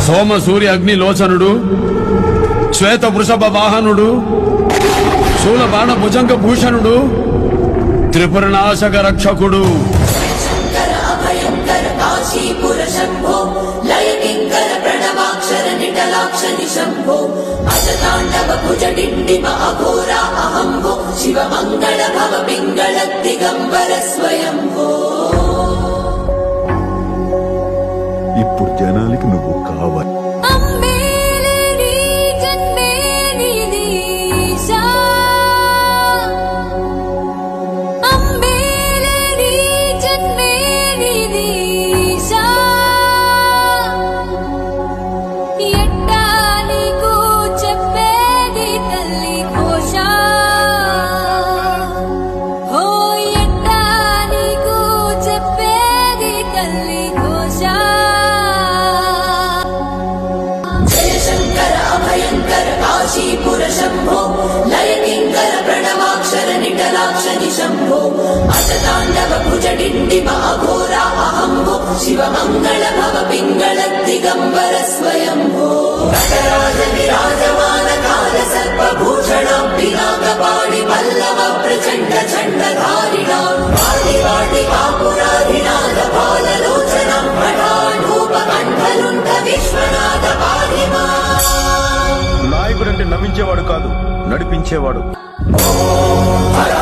సోమ సూర్య అగ్ని లోచనుడు, శ్వేత వృషభ వాహనుడు, శూల బాణ భుజంగ భూషణుడు, త్రిపురనాశక రక్షకుడు, శివ మంగళ భవ పింగళ దిగంబర స్వయంభో. ఇప్పుడు జనాలకి నువ్వు కావాలి. శంభో లయ కింకర ప్రణవాక్షర నిటలాక్షని శంభో అజతాండవ భుజడిండిమ అఘోర అహంభో శివ మంగళ భవ పింగళ దిగంబర స్వయంభో. నటరాజ విరాజమాన కాల సర్పభూషణం పినాకపాణి పల్లవ ప్రచండ చండధారిణాం వాటి వాటి కాపురాధినాథ బాలలోచనం పఠాఢూప కంఠలుంఠ విశ్వనాథ పాహిమా. నాయకుడంటే నమ్మించేవాడు కాదు, నడిపించేవాడు. హర